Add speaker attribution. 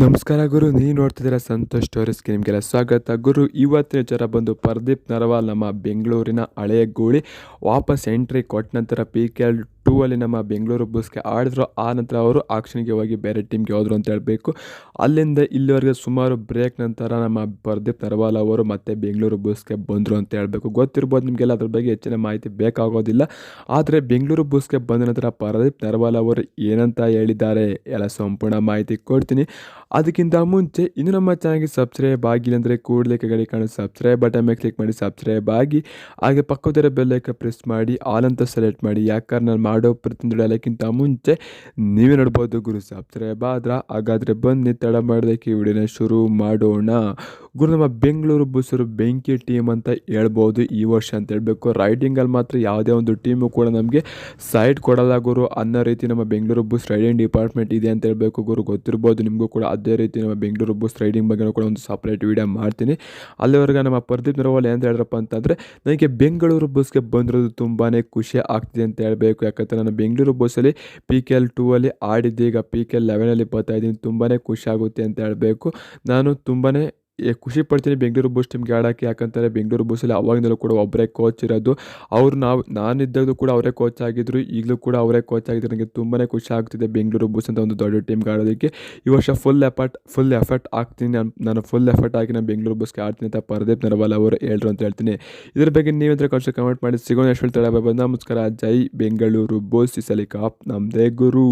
Speaker 1: ನಮಸ್ಕಾರ ಗುರು, ನೀವು ನೋಡ್ತಿದ್ದೀರಾ ಸಂತೋಷ್ ಸ್ಟೋರೀಸ್ಗೆ ನಿಮಗೆಲ್ಲ ಸ್ವಾಗತ. ಗುರು, ಇವತ್ತಿನ ವಿಚಾರ ಬಂದು ಪ್ರದೀಪ್ ನರವಾಲ್ ನಮ್ಮ ಬೆಂಗಳೂರಿನ ಹಳೆಯ ಗೋಳಿ ವಾಪಸ್ ಎಂಟ್ರಿ ಕೊಟ್ಟ ನಂತರ PKL 2 ಅಲ್ಲಿ ನಮ್ಮ ಬೆಂಗಳೂರು ಬುಲ್ಸ್ಗೆ ಆಡಿದ್ರು. ಆ ನಂತರ ಅವರು ಆಕ್ಷನ್ಗೆ ಹೋಗಿ ಬೇರೆ ಟೀಮ್ಗೆ ಹೋದ್ರು ಅಂತ ಹೇಳಬೇಕು. ಅಲ್ಲಿಂದ ಇಲ್ಲಿವರೆಗೆ ಸುಮಾರು ಬ್ರೇಕ್ ನಂತರ ನಮ್ಮ ಪ್ರದೀಪ್ ನರವಾಲ್ ಅವರು ಮತ್ತೆ ಬೆಂಗಳೂರು ಬುಲ್ಸ್ಗೆ ಬಂದರು ಅಂತ ಹೇಳಬೇಕು. ಗೊತ್ತಿರ್ಬೋದು ನಿಮಗೆಲ್ಲ ಅದ್ರ ಬಗ್ಗೆ ಹೆಚ್ಚಿನ ಮಾಹಿತಿ ಬೇಕಾಗೋದಿಲ್ಲ. ಆದರೆ ಬೆಂಗಳೂರು ಬುಲ್ಸ್ಗೆ ಬಂದ ನಂತರ ಪ್ರದೀಪ್ ನರವಾಲ್ ಅವರು ಏನಂತ ಹೇಳಿದ್ದಾರೆ ಎಲ್ಲ ಸಂಪೂರ್ಣ ಮಾಹಿತಿ ಕೊಡ್ತೀನಿ. ಅದಕ್ಕಿಂತ ಮುಂಚೆ ಇನ್ನು ನಮ್ಮ ಚಾನಲ್ಗೆ ಸಬ್ಸ್ಕ್ರೈಬ್ ಆಗಿಲ್ಲ ಅಂದರೆ ಕೂಡಲೇ ಕೆಳಗಡೆ ಕಾಣೋ ಸಬ್ಸ್ಕ್ರೈಬ್ ಬಟನ್ ಮೇಲೆ ಕ್ಲಿಕ್ ಮಾಡಿ ಸಬ್ಸ್ಕ್ರೈಬ್ ಆಗಿ, ಹಾಗೆ ಪಕ್ಕದಲ್ಲಿರೋ ಬೆಲ್ ಐಕಾನ್ ಪ್ರೆಸ್ ಮಾಡಿ ಆಲ್ ಅಂತ ಸೆಲೆಕ್ಟ್ ಮಾಡಿ. ಯಾಕಂದ್ರೆ ನಾನು ಮಾಡೋ ಪ್ರತಿಯೊಂದು ಎಲ್ಲಕ್ಕಿಂತ ಮುಂಚೆ ನೀವೇ ನೋಡ್ಬೋದು ಗುರು. ಸಬ್ಸ್ಕ್ರೈಬ್ ಹಾಗಾದರೆ ಬನ್ನಿ ತಡ ಮಾಡೋದಕ್ಕೆ ವಿಡಿಯೋನ ಶುರು ಮಾಡೋಣ. ಗುರು, ನಮ್ಮ ಬೆಂಗಳೂರು ಬುಲ್ಸರು ಬೆಂಕಿ ಟೀಮ್ ಅಂತ ಹೇಳ್ಬೋದು ಈ ವರ್ಷ ಅಂತ ಹೇಳಬೇಕು. ರೈಡಿಂಗಲ್ಲಿ ಮಾತ್ರ ಯಾವುದೇ ಒಂದು ಟೀಮು ಕೂಡ ನಮಗೆ ಸೈಡ್ ಕೊಡಲ್ಲ ಗುರು ಅನ್ನೋ ರೀತಿ ನಮ್ಮ ಬೆಂಗಳೂರು ಬುಲ್ಸ್ ರೈಡಿಂಗ್ ಡಿಪಾರ್ಟ್ಮೆಂಟ್ ಇದೆ ಅಂತ ಹೇಳಬೇಕು ಗುರು. ಗೊತ್ತಿರ್ಬೋದು ನಿಮಗೂ ಕೂಡ. ಅದೇ ರೀತಿ ನಮ್ಮ ಬೆಂಗಳೂರು ಬುಲ್ಸ್ ರೈಡಿಂಗ್ ಬಗ್ಗೆ ಕೂಡ ಒಂದು ಸಪ್ರೇಟ್ ವೀಡಿಯೋ ಮಾಡ್ತೀನಿ. ಅಲ್ಲಿವರೆಗೆ ನಮ್ಮ ಪ್ರದೀಪ್ ನರವಾಲ್ ಏನು ಹೇಳಿದ್ರಪ್ಪ ಅಂತಂದರೆ, ನನಗೆ ಬೆಂಗಳೂರು ಬುಲ್ಸ್ಗೆ ಬಂದಿರೋದು ತುಂಬಾ ಖುಷಿ ಆಗ್ತಿದೆ ಅಂತ ಹೇಳಬೇಕು. ಯಾಕಂದರೆ ನಾನು ಬೆಂಗಳೂರು ಬುಲ್ಸಲ್ಲಿ PKL 2 ಅಲ್ಲಿ ಆಡಿದ್ದೆ, ಈಗ PKL 11 ಅಲ್ಲಿ ಬರ್ತಾ ಇದ್ದೀನಿ. ತುಂಬಾ ಖುಷಿ ಆಗುತ್ತೆ ಅಂತ ಹೇಳಬೇಕು. ನಾನು ತುಂಬಾ ಖುಷಿ ಪಡ್ತೀನಿ ಬೆಂಗಳೂರು ಬುಲ್ಸ್ ಟೀಮ್ಗೆ ಆಡೋಕ್ಕೆ. ಯಾಕಂತಾರೆ ಬೆಂಗಳೂರು ಬುಲ್ಸಲ್ಲಿ ಅವಾಗಿಂದಲೂ ಕೂಡ ಒಬ್ಬರೇ ಕೋಚ್ ಇರೋದು. ಅವರು ನಾನಿದ್ದಾಗಲೂ ಕೂಡ ಅವರೇ ಕೋಚ್ ಆಗಿದ್ದರು, ಈಗಲೂ ಕೂಡ ಅವರೇ ಕೋಚ್ ಆಗಿದ್ರು. ನನಗೆ ತುಂಬಾ ಖುಷಿ ಆಗ್ತಿದೆ ಬೆಂಗಳೂರು ಬುಲ್ಸ್ ಅಂತ ಒಂದು ದೊಡ್ಡ ಟೀಮ್ಗೆ ಆಡೋದಕ್ಕೆ. ಈ ವರ್ಷ ಫುಲ್ ಎಫರ್ಟ್ ಆಗ್ತೀನಿ. ನಾನು ಫುಲ್ ಎಫರ್ಟ್ ಆಗಿ ನಾನು ಬೆಂಗಳೂರು ಬುಲ್ಸ್ಗೆ ಆಡ್ತೀನಿ ಅಂತ ಪ್ರದೀಪ್ ನರವಾಲ್ ಅವರು ಹೇಳ್ರು ಅಂತ ಹೇಳ್ತೀನಿ. ಇದ್ರ ಬಗ್ಗೆ ನೀವಂದ್ರೆ ಕಮೆಂಟ್ ಮಾಡಿ. ಸಿಗೋಣ ಎಷ್ಟು ಹೇಳ್ತಾರೆ. ನಮಸ್ಕಾರ. ಜೈ ಬೆಂಗಳೂರು ಬುಲ್ಸ್. ಈ ಸಲ ಕಾಪ್ ನಮ್ಮದೇ ಗುರು.